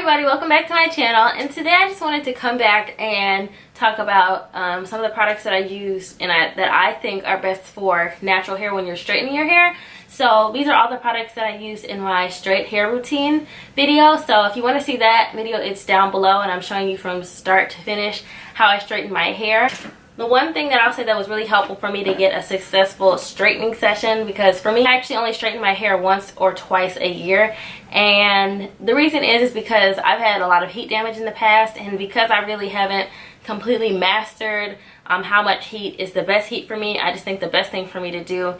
everybody, welcome back to my channel, and today I just wanted to come back and talk about some of the products that I use and that I think are best for natural hair when you're straightening your hair. So these are all the products that I use in my straight hair routine video. So if you want to see that video, it's down below, and I'm showing you from start to finish how I straighten my hair. The one thing that I'll say that was really helpful for me to get a successful straightening session, because for me I actually only straighten my hair once or twice a year, and the reason is because I've had a lot of heat damage in the past, and because I really haven't completely mastered how much heat is the best heat for me, I just think the best thing for me to do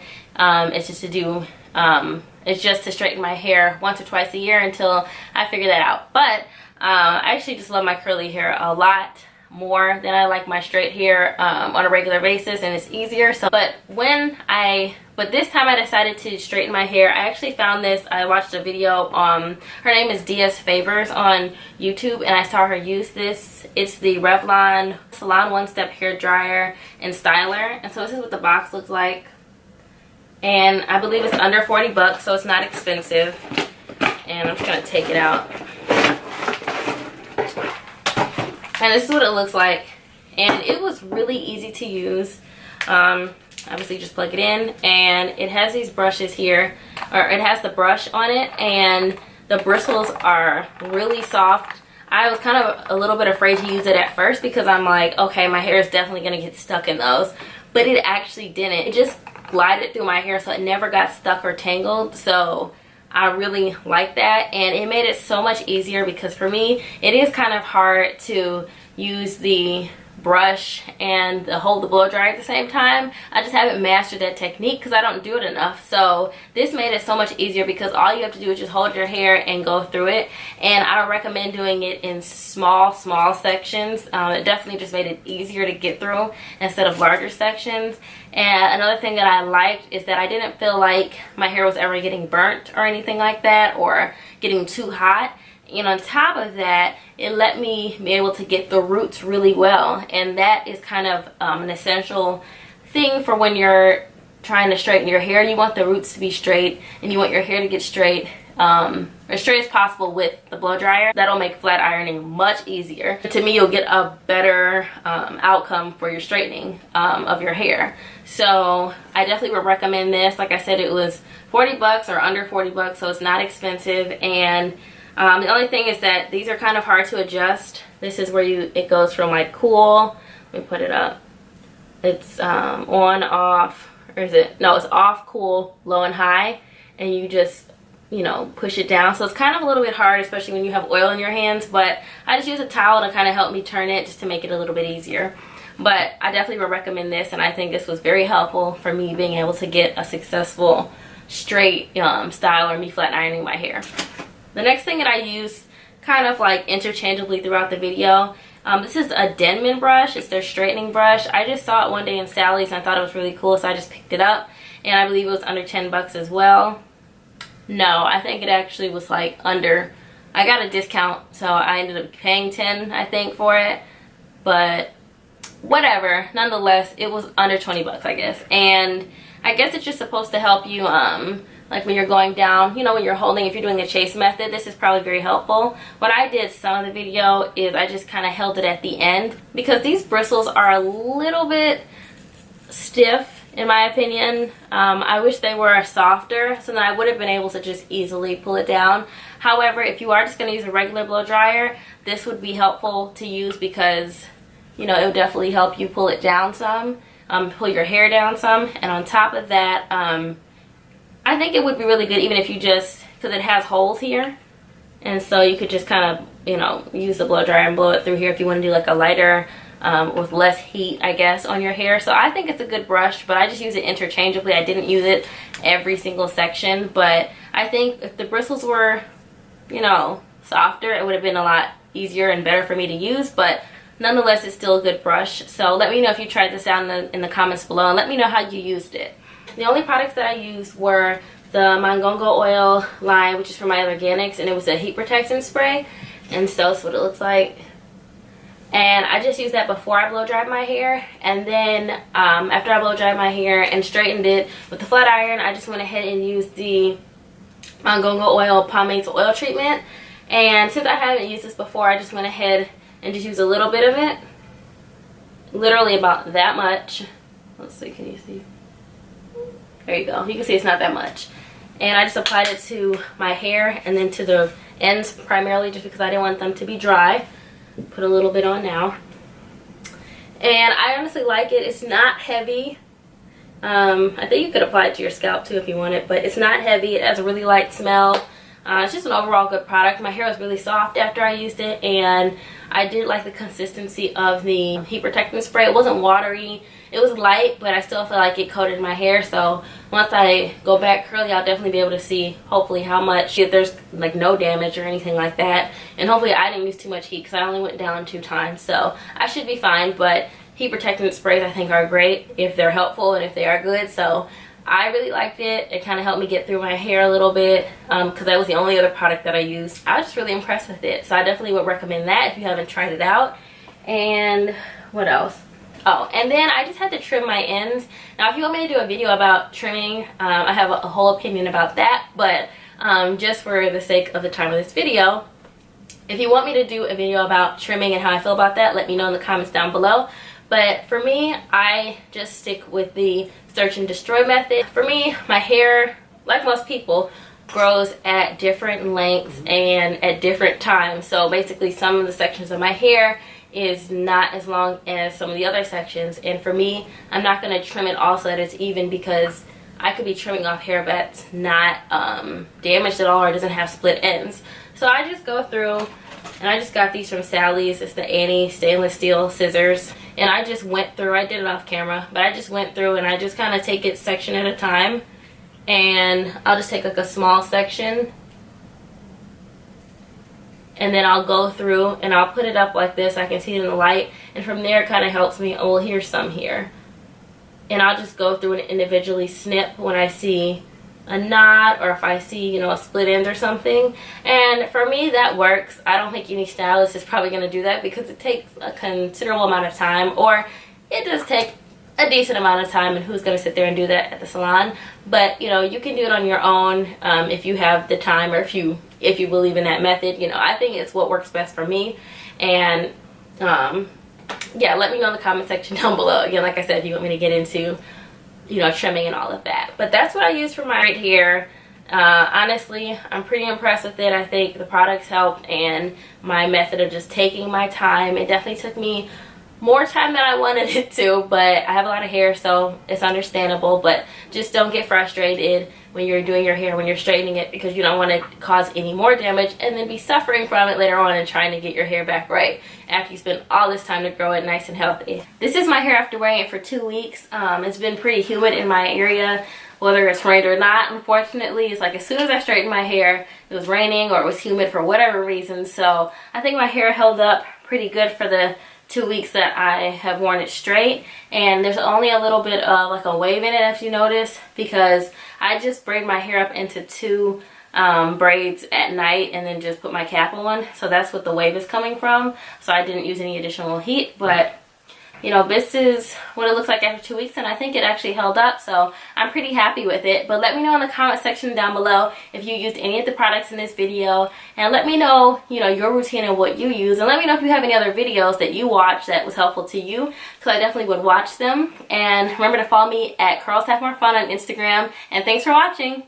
is just to straighten my hair once or twice a year until I figure that out. But I actually just love my curly hair a lot more than I like my straight hair on a regular basis, and it's easier. So but this time I decided to straighten my hair. I actually found this, I watched a video, her name is DS Favors on YouTube, and I saw her use this. It's the Revlon Salon One Step Hair Dryer and Styler, and so this is what the box looks like, and I believe it's under 40 bucks, so it's not expensive. And I'm just gonna take it out. And this is what it looks like, and it was really easy to use. Obviously just plug it in, and it has these brushes here, or it has the brush on it, and the bristles are really soft. I was kind of a little bit afraid to use it at first because I'm like, okay, my hair is definitely gonna get stuck in those, but it actually didn't. It just glided through my hair, so it never got stuck or tangled. So I really like that, and it made it so much easier because for me it is kind of hard to use the brush and hold the blow dryer at the same time. I just haven't mastered that technique because I don't do it enough. So this made it so much easier because all you have to do is just hold your hair and go through it, and I don't recommend doing it in small sections. It definitely just made it easier to get through instead of larger sections. And another thing that I liked is that I didn't feel like my hair was ever getting burnt or anything like that, or getting too hot. And on top of that, it let me be able to get the roots really well, and that is kind of an essential thing for when you're trying to straighten your hair. You want the roots to be straight, and you want your hair to get straight, as straight as possible with the blow dryer. That'll make flat ironing much easier. To me, you'll get a better outcome for your straightening of your hair. So I definitely would recommend this. Like I said, it was 40 bucks or under 40 bucks, so it's not expensive. And the only thing is that these are kind of hard to adjust. This is where it goes from like cool, let me put it up. It's on, off, or is it? No, it's off, cool, low, and high, and you just, you know, push it down. So it's kind of a little bit hard, especially when you have oil in your hands, but I just use a towel to kind of help me turn it just to make it a little bit easier. But I definitely would recommend this, and I think this was very helpful for me being able to get a successful straight style, or me flat ironing my hair. The next thing that I use kind of like interchangeably throughout the video, this is a Denman brush. It's their straightening brush. I just saw it one day in Sally's and I thought it was really cool, so I just picked it up, and I believe it was under 10 bucks as well. No, I think it actually was like under, I got a discount, so I ended up paying 10 I think for it, but whatever, nonetheless it was under 20 bucks I guess. And I guess it's just supposed to help you like when you're going down, you know, when you're holding, if you're doing a chase method, this is probably very helpful. What I did some of the video is I just kind of held it at the end because these bristles are a little bit stiff in my opinion. I wish they were softer, so then I would have been able to just easily pull it down. However, if you are just going to use a regular blow dryer, this would be helpful to use because, you know, it would definitely help you pull it down some, pull your hair down some. And on top of that, I think it would be really good even if you just, because it has holes here, and so you could just kind of, you know, use the blow dryer and blow it through here if you want to do like a lighter with less heat, I guess, on your hair. So I think it's a good brush, but I just use it interchangeably. I didn't use it every single section, but I think if the bristles were, you know, softer, it would have been a lot easier and better for me to use. But nonetheless, it's still a good brush. So let me know if you tried this out in the comments below, and let me know how you used it. The only products that I used were the Mangongo oil line, which is from My Organics, and it was a heat protection spray, and so that's what it looks like. And I just used that before I blow dried my hair, and then after I blow dried my hair and straightened it with the flat iron, I just went ahead and used the Mangongo oil pomade oil treatment, And since I haven't used this before, I just went ahead and just used a little bit of it. Literally about that much. Let's see, can you see? There you go. You can see it's not that much. And I just applied it to my hair and then to the ends primarily, just because I didn't want them to be dry. Put a little bit on now. And I honestly like it. It's not heavy. I think you could apply it to your scalp too if you want it, but it's not heavy. It has a really light smell. It's just an overall good product. My hair was really soft after I used it, and I did like the consistency of the heat protectant spray. It wasn't watery. It was light, but I still feel like it coated my hair. So once I go back curly, I'll definitely be able to see hopefully how much, if there's like no damage or anything like that. And hopefully I didn't use too much heat because I only went down 2 times. So I should be fine, but heat protectant sprays I think are great if they're helpful and if they are good. So I really liked it. It kind of helped me get through my hair a little bit because that was the only other product that I used. I was just really impressed with it. So I definitely would recommend that if you haven't tried it out. And what else? Oh, and then I just had to trim my ends. Now, if you want me to do a video about trimming, I have a whole opinion about that. But just for the sake of the time of this video, if you want me to do a video about trimming and how I feel about that, let me know in the comments down below. But for me, I just stick with the search and destroy method. For me, my hair, like most people, grows at different lengths and at different times. So basically, some of the sections of my hair is not as long as some of the other sections. And for me, I'm not going to trim it all so that it's even, because I could be trimming off hair that's not damaged at all or doesn't have split ends. So I just go through, and I just got these from Sally's. It's the Annie stainless steel scissors. And I just went through, I did it off camera, but I just went through and I just kind of take it section at a time. And I'll just take like a small section. And then I'll go through and I'll put it up like this. I can see it in the light. And from there it kind of helps me. Oh, well, here's some here. And I'll just go through and individually snip when I see a knot or if I see, you know, a split end or something. And for me, that works. I don't think any stylist is probably going to do that because it takes a considerable amount of time, or it does take a decent amount of time, and who's going to sit there and do that at the salon? But, you know, you can do it on your own if you have the time, or if you believe in that method. You know, I think it's what works best for me. And yeah, let me know in the comment section down below. Again, like I said, if you want me to get into, you know, trimming and all of that. But that's what I use for my right hair. Honestly, I'm pretty impressed with it. I think the products helped, and my method of just taking my time. It definitely took me more time than I wanted it to, but I have a lot of hair, so it's understandable. But just don't get frustrated when you're doing your hair, when you're straightening it, because you don't want to cause any more damage and then be suffering from it later on and trying to get your hair back right after you spend all this time to grow it nice and healthy. This is my hair after wearing it for 2 weeks. It's been pretty humid in my area, whether it's rained or not. Unfortunately, it's like as soon as I straightened my hair, it was raining or it was humid for whatever reason. So I think my hair held up pretty good for the 2 weeks that I have worn it straight. And there's only a little bit of like a wave in it, if you notice, because I just braid my hair up into 2 braids at night and then just put my cap on. So that's what the wave is coming from. So I didn't use any additional heat, but you know, this is what it looks like after 2 weeks, and I think it actually held up, so I'm pretty happy with it. But let me know in the comment section down below if you used any of the products in this video, and let me know, you know, your routine and what you use, and let me know if you have any other videos that you watched that was helpful to you, because I definitely would watch them. And remember to follow me at Curlshavemorefun on Instagram, and thanks for watching.